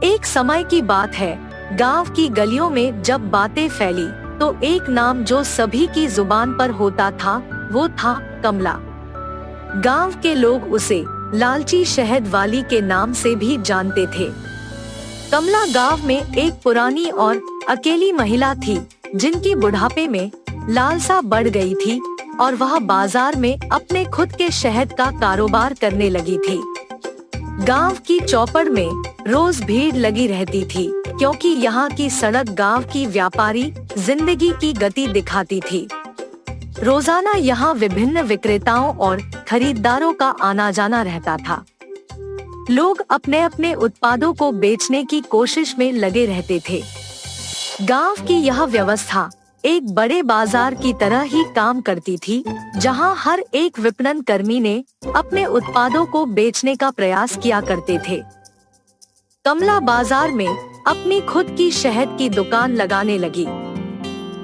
एक समय की बात है, गांव की गलियों में जब बातें फैली तो एक नाम जो सभी की जुबान पर होता था वो था कमला। गांव के लोग उसे लालची शहद वाली के नाम से भी जानते थे। कमला गांव में एक पुरानी और अकेली महिला थी जिनकी बुढ़ापे में लालसा बढ़ गई थी और वह बाजार में अपने खुद के शहद का कारोबार करने लगी थी। गांव की चौपड़ में रोज भीड़ लगी रहती थी क्योंकि यहाँ की सड़क गांव की व्यापारी जिंदगी की गति दिखाती थी। रोजाना यहाँ विभिन्न विक्रेताओं और खरीदारों का आना जाना रहता था। लोग अपने अपने उत्पादों को बेचने की कोशिश में लगे रहते थे। गांव की यह व्यवस्था एक बड़े बाजार की तरह ही काम करती थी, जहां हर एक विपणन कर्मी ने अपने उत्पादों को बेचने का प्रयास किया करते थे। कमला बाजार में अपनी खुद की शहद की दुकान लगाने लगी।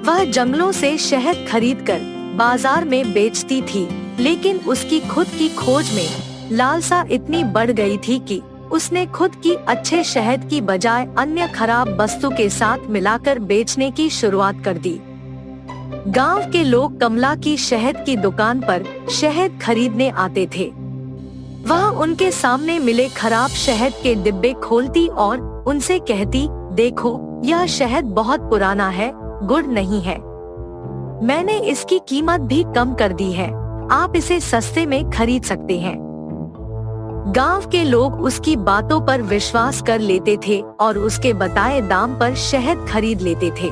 वह जंगलों से शहद खरीदकर बाजार में बेचती थी, लेकिन उसकी खुद की खोज में लालसा इतनी बढ़ गई थी कि उसने खुद की अच्छे शहद की बजाय अन्य खराब वस्तु के साथ मिलाकर बेचने की शुरुआत कर दी। गांव के लोग कमला की शहद की दुकान पर शहद खरीदने आते थे। वह उनके सामने मिले खराब शहद के डिब्बे खोलती और उनसे कहती, देखो यह शहद बहुत पुराना है, गुड़ नहीं है। मैंने इसकी कीमत भी कम कर दी है, आप इसे सस्ते में खरीद सकते हैं। गांव के लोग उसकी बातों पर विश्वास कर लेते थे और उसके बताए दाम पर शहद खरीद लेते थे।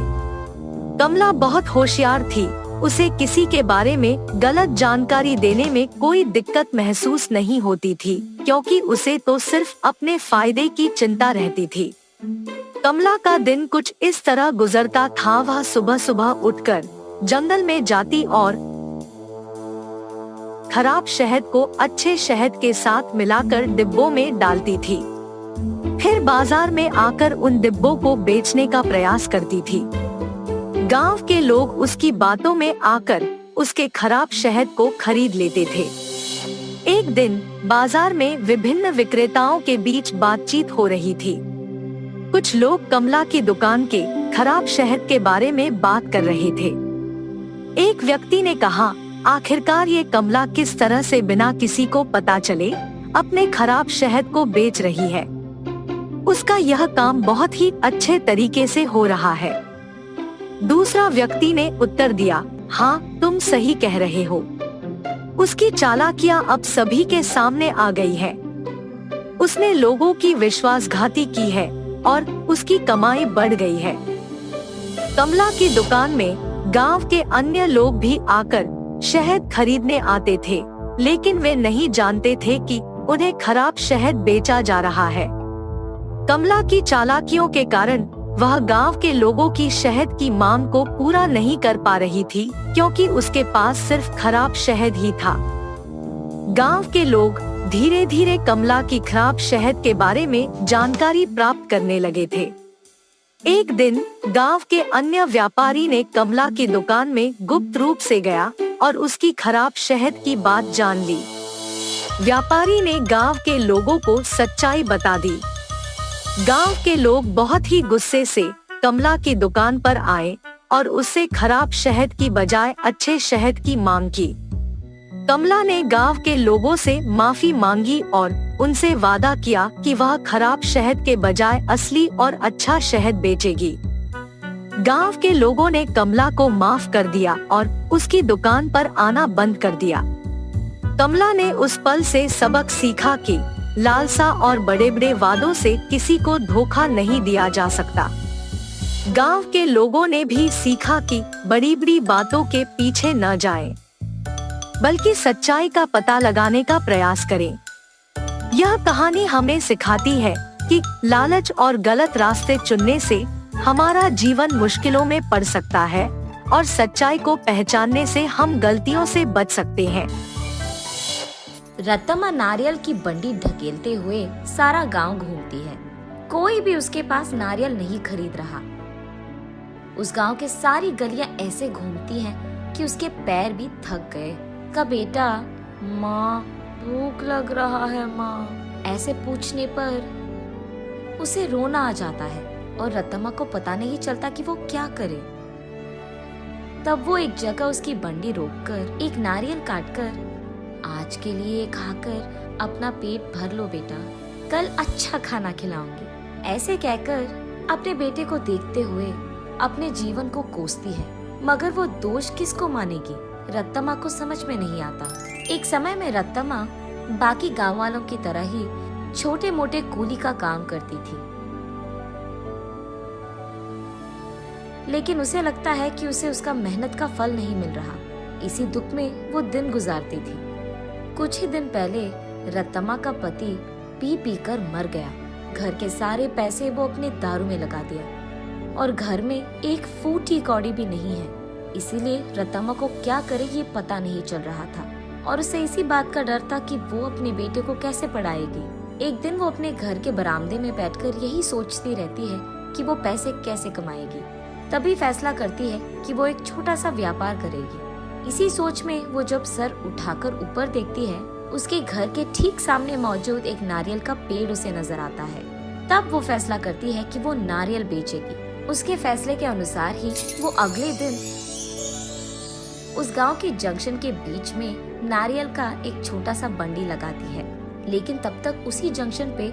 कमला बहुत होशियार थी, उसे किसी के बारे में गलत जानकारी देने में कोई दिक्कत महसूस नहीं होती थी, क्योंकि उसे तो सिर्फ अपने फायदे की चिंता रहती थी। कमला का दिन कुछ इस तरह गुजरता था। वह सुबह सुबह उठकर जंगल में जाती और खराब शहद को अच्छे शहद के साथ मिलाकर डिब्बों में डालती थी। फिर बाजार में आकर उन डिब्बों को बेचने का प्रयास करती थी। गांव के लोग उसकी बातों में आकर उसके खराब शहद को खरीद लेते थे। एक दिन बाजार में विभिन्न विक्रेताओं के बीच बातचीत हो रही थी। कुछ लोग कमला की दुकान के खराब शहद के बारे में बात कर रहे थे। एक व्यक्ति ने कहा, आखिरकार ये कमला किस तरह से बिना किसी को पता चले अपने खराब शहद को बेच रही है। उसका यह काम बहुत ही अच्छे तरीके से हो रहा है। दूसरा व्यक्ति ने उत्तर दिया, हाँ तुम सही कह रहे हो। उसकी चालाकियां अब सभी के सामने आ गई है। उसने लोगों की विश्वासघाती की है और उसकी कमाई बढ़ गई है। कमला की दुकान में गांव के अन्य लोग भी आकर शहद खरीदने आते थे, लेकिन वे नहीं जानते थे कि उन्हें खराब शहद बेचा जा रहा है। कमला की चालाकियों के कारण वह गांव के लोगों की शहद की मांग को पूरा नहीं कर पा रही थी, क्योंकि उसके पास सिर्फ खराब शहद ही था। गांव के लोग धीरे धीरे कमला की खराब शहद के बारे में जानकारी प्राप्त करने लगे थे। एक दिन गांव के अन्य व्यापारी ने कमला की दुकान में गुप्त रूप से गया और उसकी खराब शहद की बात जान ली। व्यापारी ने गांव के लोगों को सच्चाई बता दी। गांव के लोग बहुत ही गुस्से से कमला की दुकान पर आए और उससे खराब शहद की बजाय अच्छे शहद की मांग की। कमला ने गांव के लोगों से माफी मांगी और उनसे वादा किया कि वह खराब शहद के बजाय असली और अच्छा शहद बेचेगी। गांव के लोगों ने कमला को माफ कर दिया और उसकी दुकान पर आना बंद कर दिया। कमला ने उस पल से सबक सीखा कि लालसा और बड़े बड़े वादों से किसी को धोखा नहीं दिया जा सकता। गांव के लोगों ने भी सीखा कि बड़ी बड़ी बातों के पीछे न जाएं, बल्कि सच्चाई का पता लगाने का प्रयास करें। यह कहानी हमें सिखाती है कि लालच और गलत रास्ते चुनने से हमारा जीवन मुश्किलों में पड़ सकता है और सच्चाई को पहचानने से हम गलतियों से बच सकते हैं। रतमा नारियल की बंडी ढकेलते हुए सारा गांव घूमती है। कोई भी उसके पास नारियल नहीं खरीद रहा। उस गांव के सारी गलियां ऐसे घूमती हैं कि उसके पैर भी थक गए। का बेटा, माँ भूख लग रहा है माँ, ऐसे पूछने पर उसे रोना आ जाता है और रत्तम्मा को पता नहीं चलता कि वो क्या करे। तब वो एक जगह उसकी बंडी रोककर एक नारियल काटकर, आज के लिए खाकर अपना पेट भर लो बेटा, कल अच्छा खाना खिलाऊंगी, ऐसे कहकर अपने बेटे को देखते हुए अपने जीवन को कोसती है। मगर वो दोष किसको मानेगी, रत्तम्मा को समझ में नहीं आता। एक समय में रत्तम्मा बाकी गांव वालों की तरह ही छोटे मोटे कूली का काम करती थी, लेकिन उसे लगता है कि उसे उसका मेहनत का फल नहीं मिल रहा। इसी दुख में वो दिन गुजारती थी। कुछ ही दिन पहले रत्तम्मा का पति पी पी कर मर गया। घर के सारे पैसे वो अपने दारू में लगा दिया और घर में एक फूटी कौड़ी भी नहीं है। इसीलिए रत्तम्मा को क्या करे ये पता नहीं चल रहा था और उसे इसी बात का डर था कि वो अपने बेटे को कैसे पढ़ाएगी। एक दिन वो अपने घर के बरामदे में बैठकर यही सोचती रहती है कि वो पैसे कैसे कमाएगी। तभी फैसला करती है कि वो एक छोटा सा व्यापार करेगी। इसी सोच में वो जब सर उठाकर ऊपर देखती है, उसके घर के ठीक सामने मौजूद एक नारियल का पेड़ उसे नजर आता है। तब वो फैसला करती है कि वो नारियल बेचेगी। उसके फैसले के अनुसार ही वो अगले दिन उस गांव के जंक्शन के बीच में नारियल का एक छोटा सा बंडी लगाती है। लेकिन तब तक उसी जंक्शन पे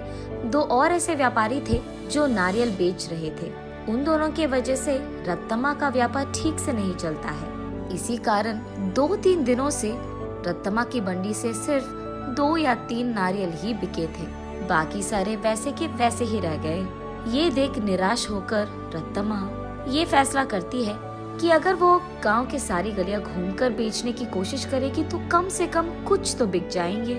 दो और ऐसे व्यापारी थे जो नारियल बेच रहे थे। उन दोनों की वजह से रत्तम्मा का व्यापार ठीक से नहीं चलता है। इसी कारण 2-3 दिनों से रत्तम्मा की बंडी से सिर्फ 2 या 3 नारियल ही बिके थे। बाकी सारे वैसे के वैसे ही रह गए। ये देख निराश होकर रत्तम्मा ये फैसला करती है कि अगर वो गांव के सारी गलियां घूमकर बेचने की कोशिश करेगी तो कम से कम कुछ तो बिक जाएंगे।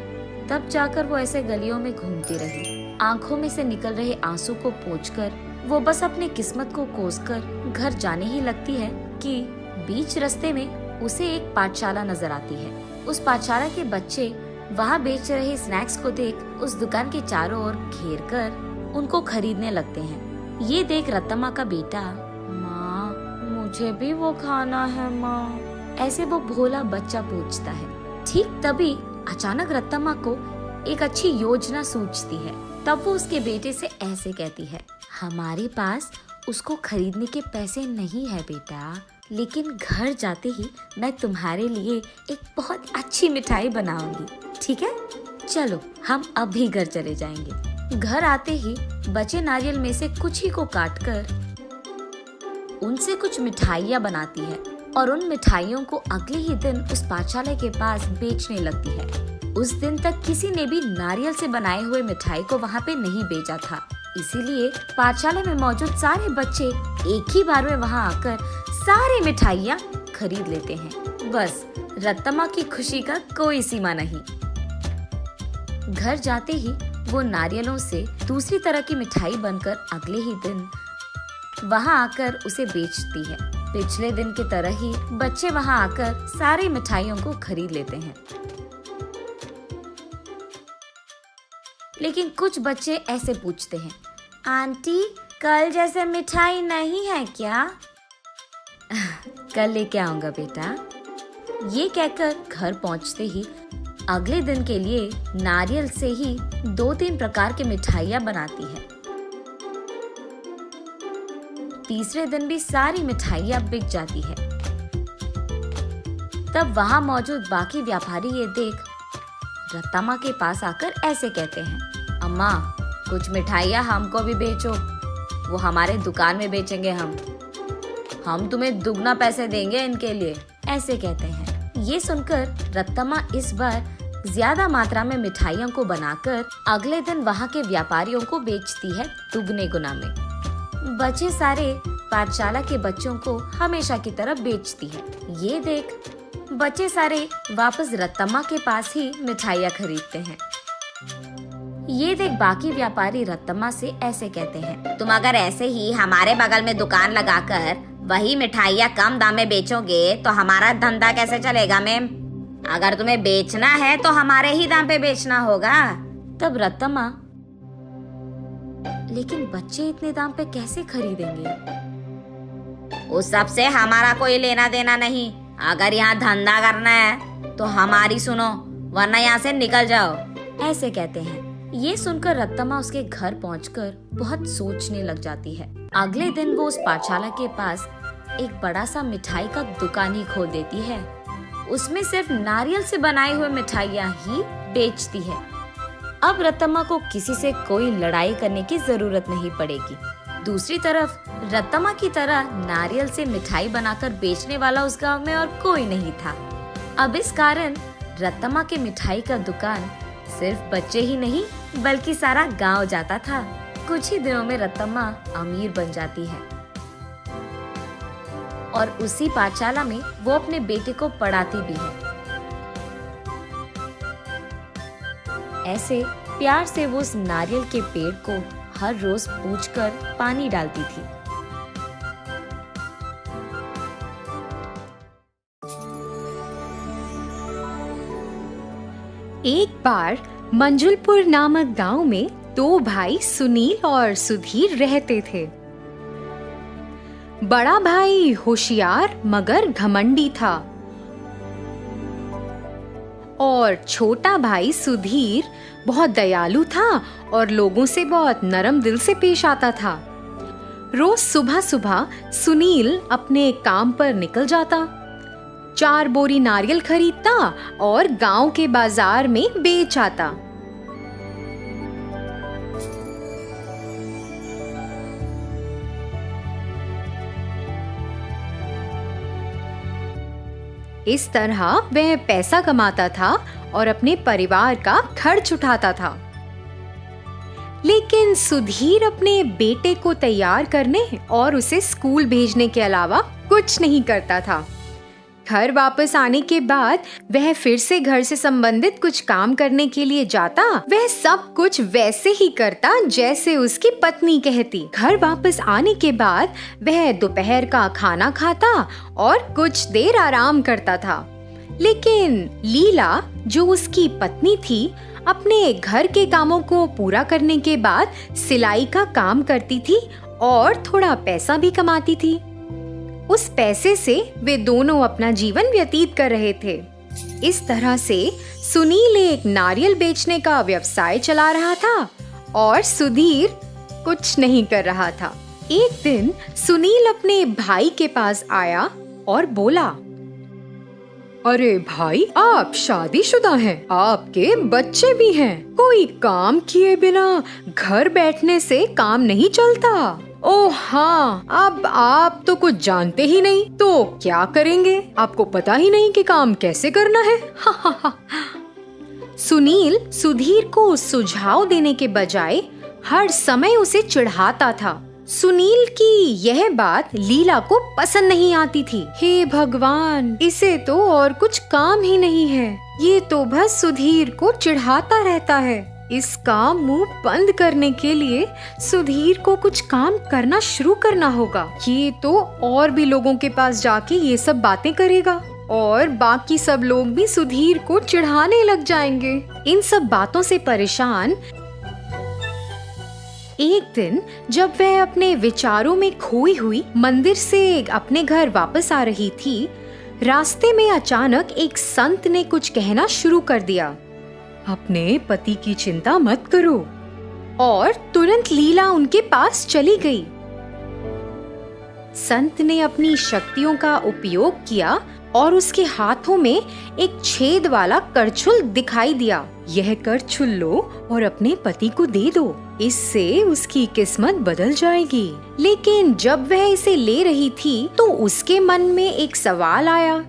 तब जाकर वो ऐसे गलियों में घूमती रही। आंखों में से निकल रहे आंसू को पोंछकर वो बस अपनी किस्मत को कोसकर घर जाने ही लगती है कि बीच रास्ते में उसे एक पाठशाला नजर आती है। उस पाठशाला के बच्चे वहाँ बेच रहे स्नैक्स को देख उस दुकान के चारों ओर घेर कर उनको खरीदने लगते हैं। ये देख रत्तम्मा का बेटा, माँ मुझे भी वो खाना है माँ, ऐसे वो भोला बच्चा पूछता है। ठीक तभी अचानक रत्तम्मा को एक अच्छी योजना सूझती है। तब वो उसके बेटे से ऐसे कहती है, हमारे पास उसको खरीदने के पैसे नहीं है बेटा, लेकिन घर जाते ही मैं तुम्हारे लिए एक बहुत अच्छी मिठाई बनाऊंगी, ठीक है? चलो हम अभी घर चले जाएंगे। घर आते ही बचे नारियल में से कुछ ही को काटकर उनसे कुछ मिठाइयाँ बनाती है और उन मिठाइयों को अगले ही दिन उस पाठशाला के पास बेचने लगती है। उस दिन तक किसी ने भी नारियल से बनाए हुए मिठाई को वहाँ पे नहीं बेचा था, इसीलिए पाठशाला में मौजूद सारे बच्चे एक ही बार में वहाँ आकर सारी मिठाइयाँ खरीद लेते हैं। बस रत्तम्मा की खुशी का कोई सीमा नहीं। घर जाते ही वो नारियलों से दूसरी तरह की मिठाई बनकर अगले ही दिन वहाँ आकर उसे बेचती है। पिछले दिन की तरह ही बच्चे वहाँ आकर सारी मिठाइयों को खरीद लेते हैं, लेकिन कुछ बच्चे ऐसे पूछते हैं, आंटी कल जैसे मिठाई नहीं है क्या? कल लेके आऊंगा बेटा। ये कहकर घर पहुंचते ही अगले दिन के लिए नारियल से ही 2-3 प्रकार की मिठाइयाँ बनाती है। तीसरे दिन भी सारी मिठाइयाँ बिक जाती है। तब वहाँ मौजूद बाकी व्यापारी ये देख रत्तम्मा के पास आकर ऐसे कहते हैं, अम्मा कुछ मिठाइयाँ हमको भी बेचो, वो हमारे दुकान में बेचेंगे हम तुम्हें दुगना पैसे देंगे इनके लिए, ऐसे कहते हैं। ये सुनकर रत्तम्मा इस बार ज्यादा मात्रा में मिठाइयों को बनाकर अगले दिन वहाँ के व्यापारियों को बेचती है दुगने गुना में। बचे सारे पाठशाला के बच्चों को हमेशा की तरह बेचती है। ये देख बच्चे सारे वापस रत्तम्मा के पास ही मिठाइयाँ खरीदते हैं। ये देख बाकी व्यापारी रत्तम्मा से ऐसे कहते हैं, तुम अगर ऐसे ही हमारे बगल में दुकान लगाकर वही मिठाइयाँ कम दाम में बेचोगे तो हमारा धंधा कैसे चलेगा मैम? अगर तुम्हें बेचना है तो हमारे ही दाम पे बेचना होगा। तब रत्तम्मा, लेकिन बच्चे इतने दाम पे कैसे खरीदेंगे? उस सब से हमारा कोई लेना देना नहीं। अगर यहाँ धंधा करना है तो हमारी सुनो, वरना यहाँ से निकल जाओ, ऐसे कहते हैं। ये सुनकर रत्तम्मा उसके घर पहुंचकर बहुत सोचने लग जाती है। अगले दिन वो उस पाठशाला के पास एक बड़ा सा मिठाई का दुकान ही खोल देती है। उसमें सिर्फ नारियल से बनाई हुई मिठाइयाँ ही बेचती है। अब रत्तम्मा को किसी से कोई लड़ाई करने की जरूरत नहीं पड़ेगी। दूसरी तरफ रत्तम्मा की तरह नारियल से मिठाई बनाकर बेचने वाला उस गांव में और कोई नहीं था। अब इस कारण रत्तम्मा के मिठाई का दुकान सिर्फ बच्चे ही नहीं बल्कि सारा गांव जाता था। कुछ ही दिनों में रत्तम्मा अमीर बन जाती है और उसी पाठशाला में वो अपने बेटे को पढ़ाती भी है। ऐसे प्यार से वो उस नारियल के पेड़ को हर रोज पूछकर पानी डालती थी। एक बार मंजुलपुर नामक गांव में दो भाई सुनील और सुधीर रहते थे। बड़ा भाई होशियार मगर घमंडी था और छोटा भाई सुधीर बहुत दयालु था और लोगों से बहुत नरम दिल से पेश आता था। रोज सुबह सुबह सुनील अपने काम पर निकल जाता, 4 बोरी नारियल खरीदता और गांव के बाजार में बेच आता। इस तरह वह पैसा कमाता था और अपने परिवार का खर्च उठाता था। लेकिन सुधीर अपने बेटे को तैयार करने और उसे स्कूल भेजने के अलावा कुछ नहीं करता था। घर वापस आने के बाद वह फिर से घर से संबंधित कुछ काम करने के लिए जाता। वह सब कुछ वैसे ही करता जैसे उसकी पत्नी कहती। घर वापस आने के बाद वह दोपहर का खाना खाता और कुछ देर आराम करता था। लेकिन लीला, जो उसकी पत्नी थी, अपने घर के कामों को पूरा करने के बाद सिलाई का काम करती थी और थोड़ा पैसा भी कमाती थी। उस पैसे से वे दोनों अपना जीवन व्यतीत कर रहे थे। इस तरह से सुनील एक नारियल बेचने का व्यवसाय चला रहा था और सुधीर कुछ नहीं कर रहा था। एक दिन सुनील अपने भाई के पास आया और बोला, अरे भाई, आप शादीशुदा हैं, आपके बच्चे भी हैं, कोई काम किए बिना घर बैठने से काम नहीं चलता। ओह हाँ, अब आप तो कुछ जानते ही नहीं, तो क्या करेंगे? आपको पता ही नहीं कि काम कैसे करना है। सुनील सुधीर को सुझाव देने के बजाय हर समय उसे चिढ़ाता था। सुनील की यह बात लीला को पसंद नहीं आती थी। हे भगवान, इसे तो और कुछ काम ही नहीं है, ये तो बस सुधीर को चिढ़ाता रहता है। इसका मुंह बंद करने के लिए सुधीर को कुछ काम करना शुरू करना होगा। ये तो और भी लोगों के पास जाके ये सब बातें करेगा और बाकी सब लोग भी सुधीर को चिढ़ाने लग जाएंगे। इन सब बातों से परेशान एक दिन जब वह अपने विचारों में खोई हुई मंदिर से अपने घर वापस आ रही थी, रास्ते में अचानक एक संत ने कुछ कहना शुरू कर दिया। अपने पति की चिंता मत करो। और तुरंत लीला उनके पास चली गई। संत ने अपनी शक्तियों का उपयोग किया और उसके हाथों में एक छेद वाला करछुल दिखाई दिया। यह करछुल लो और अपने पति को दे दो, इससे उसकी किस्मत बदल जाएगी। लेकिन जब वह इसे ले रही थी तो उसके मन में एक सवाल आया।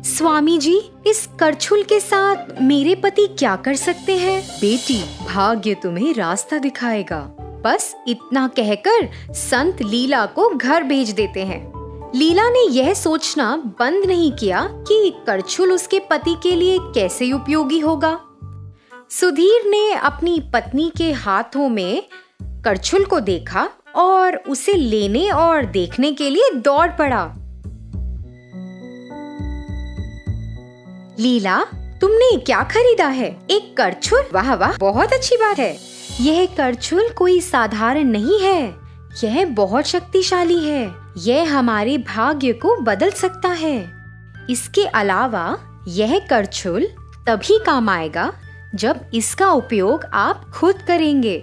स्वामी जी, इस करछुल के साथ मेरे पति क्या कर सकते हैं? बेटी, भाग्य तुम्हें रास्ता दिखाएगा। बस इतना कहकर संत लीला को घर भेज देते हैं। लीला ने यह सोचना बंद नहीं किया कि करछुल उसके पति के लिए कैसे उपयोगी होगा। सुधीर ने अपनी पत्नी के हाथों में करछुल को देखा और उसे लेने और देखने के लिए दौड़ पड़ा। लीला, तुमने क्या खरीदा है? एक करछुल? वाह वाह, बहुत अच्छी बात है। यह करछुल कोई साधारण नहीं है, यह बहुत शक्तिशाली है। यह हमारे भाग्य को बदल सकता है। इसके अलावा यह करछुल तभी काम आएगा जब इसका उपयोग आप खुद करेंगे,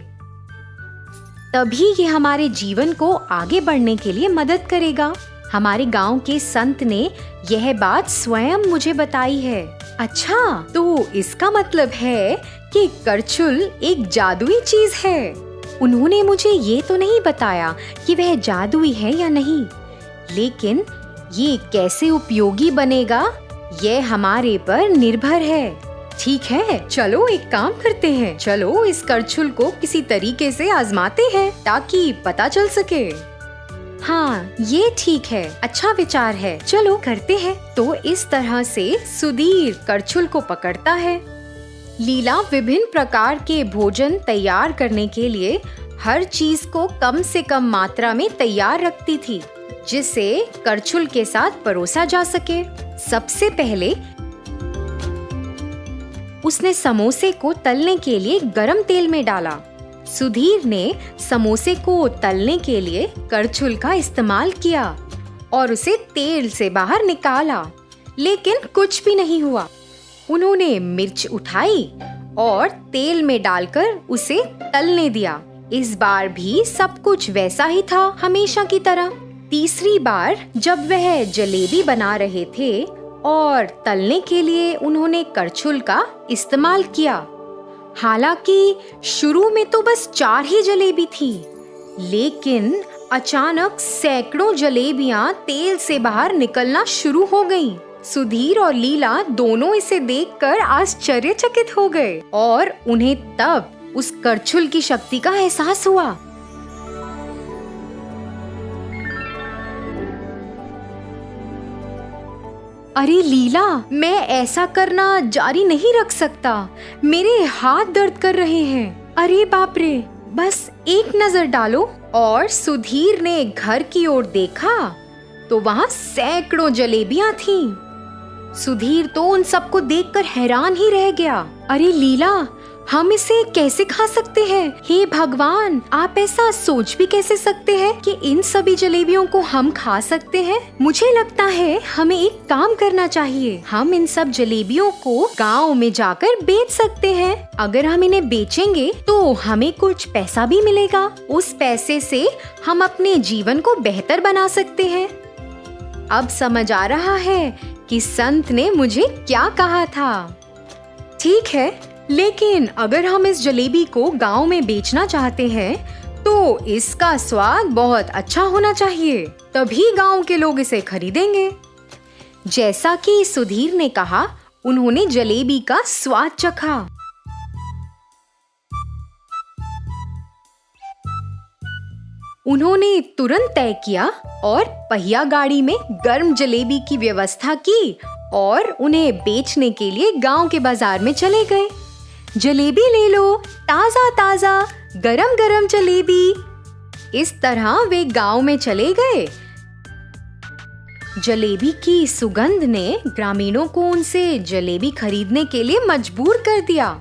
तभी ये हमारे जीवन को आगे बढ़ने के लिए मदद करेगा। हमारे गांव के संत ने यह बात स्वयं मुझे बताई है। अच्छा, तो इसका मतलब है कि करछुल एक जादुई चीज है। उन्होंने मुझे ये तो नहीं बताया कि वह जादुई है या नहीं, लेकिन ये कैसे उपयोगी बनेगा यह हमारे पर निर्भर है। ठीक है, चलो एक काम करते हैं। चलो इस करछुल को किसी तरीके से आजमाते हैं ताकि पता चल सके। हाँ, ये ठीक है, अच्छा विचार है, चलो करते हैं। तो इस तरह से सुधीर करछुल को पकड़ता है। लीला विभिन्न प्रकार के भोजन तैयार करने के लिए हर चीज को कम से कम मात्रा में तैयार रखती थी, जिसे करछुल के साथ परोसा जा सके। सबसे पहले उसने समोसे को तलने के लिए गरम तेल में डाला। सुधीर ने समोसे को तलने के लिए करछुल का इस्तेमाल किया और उसे तेल से बाहर निकाला, लेकिन कुछ भी नहीं हुआ। उन्होंने मिर्च उठाई और तेल में डालकर उसे तलने दिया। इस बार भी सब कुछ वैसा ही था, हमेशा की तरह। तीसरी बार जब वह जलेबी बना रहे थे और तलने के लिए उन्होंने करछुल का इस्तेमाल किया। हालांकि शुरू में तो बस 4 ही जलेबी थी, लेकिन अचानक सैकड़ों जलेबियां तेल से बाहर निकलना शुरू हो गईं। सुधीर और लीला दोनों इसे देखकर आश्चर्यचकित हो गए और उन्हें तब उस करछुल की शक्ति का एहसास हुआ। अरे लीला, मैं ऐसा करना जारी नहीं रख सकता, मेरे हाथ दर्द कर रहे हैं। अरे बाप रे, बस एक नजर डालो। और सुधीर ने घर की ओर देखा तो वहाँ सैकड़ों जलेबियां थीं। सुधीर तो उन सबको देखकर हैरान ही रह गया। अरे लीला, हम इसे कैसे खा सकते हैं? हे भगवान, आप ऐसा सोच भी कैसे सकते हैं कि इन सभी जलेबियों को हम खा सकते हैं? मुझे लगता है हमें एक काम करना चाहिए। हम इन सब जलेबियों को गांव में जाकर बेच सकते हैं। अगर हम इन्हें बेचेंगे तो हमें कुछ पैसा भी मिलेगा। उस पैसे से हम अपने जीवन को बेहतर बना सकते हैं। अब समझ आ रहा है कि संत ने मुझे क्या कहा था। ठीक है, लेकिन अगर हम इस जलेबी को गांव में बेचना चाहते हैं तो इसका स्वाद बहुत अच्छा होना चाहिए, तभी गांव के लोग इसे खरीदेंगे। जैसा कि सुधीर ने कहा, उन्होंने जलेबी का स्वाद चखा। उन्होंने तुरंत तय किया और पहिया गाड़ी में गर्म जलेबी की व्यवस्था की और उन्हें बेचने के लिए गांव के बाजार में चले गए। जलेबी ले लो, ताजा ताजा गरम गरम जलेबी। इस तरह वे गांव में चले गए। जलेबी की सुगंध ने ग्रामीणों को उनसे जलेबी खरीदने के लिए मजबूर कर दिया।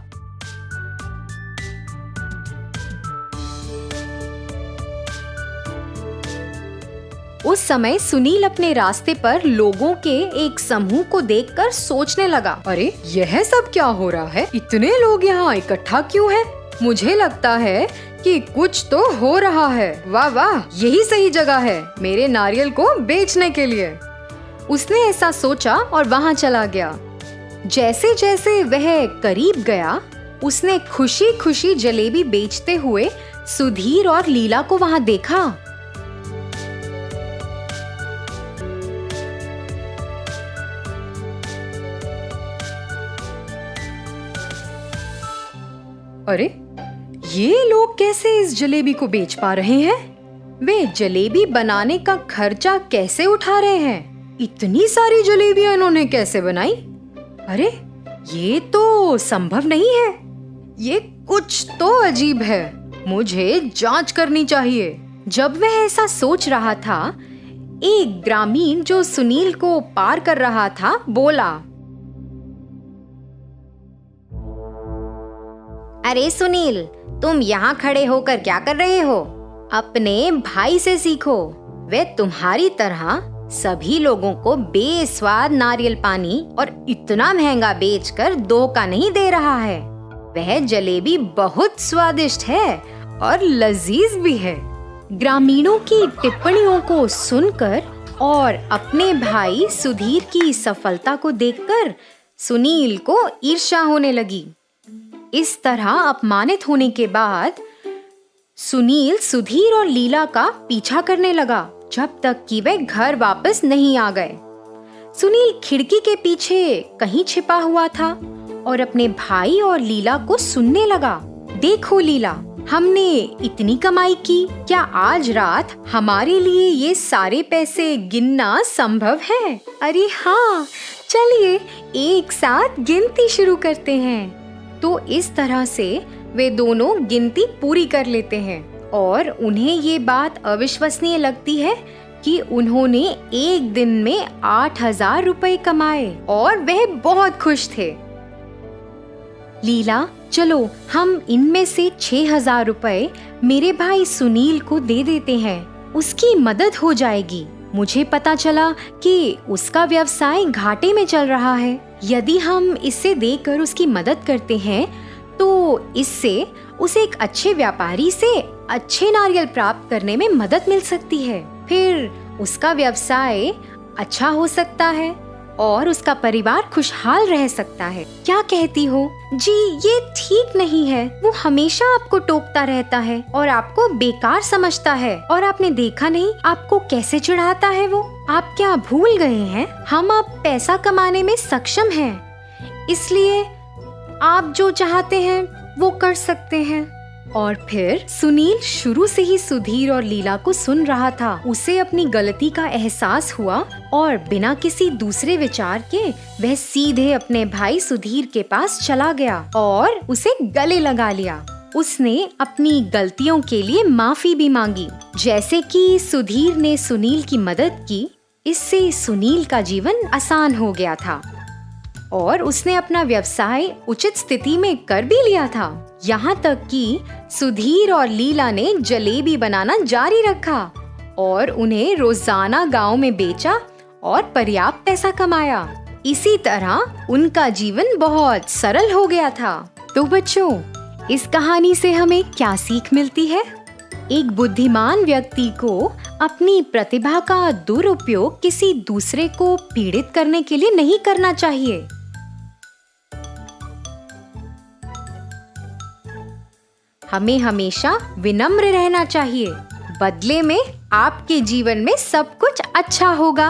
उस समय सुनील अपने रास्ते पर लोगों के एक समूह को देखकर सोचने लगा, अरे यह सब क्या हो रहा है? इतने लोग यहाँ इकट्ठा क्यों हैं? मुझे लगता है कि कुछ तो हो रहा है। वाह वाह, यही सही जगह है मेरे नारियल को बेचने के लिए। उसने ऐसा सोचा और वहाँ चला गया। जैसे जैसे वह करीब गया, उसने खुशी खुशी जलेबी बेचते हुए सुधीर और लीला को वहाँ देखा। अरे ये लोग कैसे इस जलेबी को बेच पा रहे हैं? वे जलेबी बनाने का खर्चा कैसे उठा रहे हैं? इतनी सारी जलेबियां इन्होंने कैसे बनाई? अरे ये तो संभव नहीं है। ये कुछ तो अजीब है, मुझे जांच करनी चाहिए। जब वह ऐसा सोच रहा था, एक ग्रामीण जो सुनील को पार कर रहा था बोला, अरे सुनील, तुम यहाँ खड़े होकर क्या कर रहे हो? अपने भाई से सीखो। वे तुम्हारी तरह सभी लोगों को बेस्वाद नारियल पानी और इतना महंगा बेचकर धोखा नहीं दे रहा है। वह जलेबी बहुत स्वादिष्ट है और लजीज भी है। ग्रामीणों की टिप्पणियों को सुनकर और अपने भाई सुधीर की सफलता को देखकर सुनील को ईर्ष्या होने लगी। इस तरह अपमानित होने के बाद सुनील सुधीर और लीला का पीछा करने लगा जब तक कि वे घर वापस नहीं आ गए। सुनील खिड़की के पीछे कहीं छिपा हुआ था और अपने भाई और लीला को सुनने लगा। देखो लीला, हमने इतनी कमाई की, क्या आज रात हमारे लिए ये सारे पैसे गिनना संभव है? अरे हाँ, चलिए एक साथ गिनती शुरू करते हैं। तो इस तरह से वे दोनों गिनती पूरी कर लेते हैं और उन्हें ये बात अविश्वसनीय लगती है कि उन्होंने एक दिन में 8,000 रुपए कमाए और वह बहुत खुश थे। लीला, चलो हम इनमें से 6,000 रुपए मेरे भाई सुनील को दे देते हैं, उसकी मदद हो जाएगी। मुझे पता चला कि उसका व्यवसाय घाटे में चल रहा है। यदि हम इसे देकर उसकी मदद करते हैं तो इससे उसे एक अच्छे व्यापारी से अच्छे नारियल प्राप्त करने में मदद मिल सकती है। फिर उसका व्यवसाय अच्छा हो सकता है और उसका परिवार खुशहाल रह सकता है। क्या कहती हो? जी, ये ठीक नहीं है। वो हमेशा आपको टोकता रहता है और आपको बेकार समझता है और आपने देखा नहीं आपको कैसे चिढ़ाता है वो। आप क्या भूल गए हैं? हम अब पैसा कमाने में सक्षम हैं, इसलिए आप जो चाहते हैं वो कर सकते हैं। और फिर सुनील शुरू से ही सुधीर और लीला को सुन रहा था। उसे अपनी गलती का एहसास हुआ और बिना किसी दूसरे विचार के वह सीधे अपने भाई सुधीर के पास चला गया और उसे गले लगा लिया। उसने अपनी गलतियों के लिए माफी भी मांगी। जैसे कि सुधीर ने सुनील की मदद की, इससे सुनील का जीवन आसान हो गया था और उसने अपना व्यवसाय उचित स्थिति में कर भी लिया था। यहाँ तक कि सुधीर और लीला ने जलेबी बनाना जारी रखा और उन्हें रोजाना गांव में बेचा और पर्याप्त पैसा कमाया। इसी तरह उनका जीवन बहुत सरल हो गया था। तो बच्चों, इस कहानी से हमें क्या सीख मिलती है? एक बुद्धिमान व्यक्ति को अपनी प्रतिभा का दुरुपयोग किसी दूसरे को पीड़ित करने के लिए नहीं करना चाहिए। हमें हमेशा विनम्र रहना चाहिए। बदले में आपके जीवन में सब कुछ अच्छा होगा।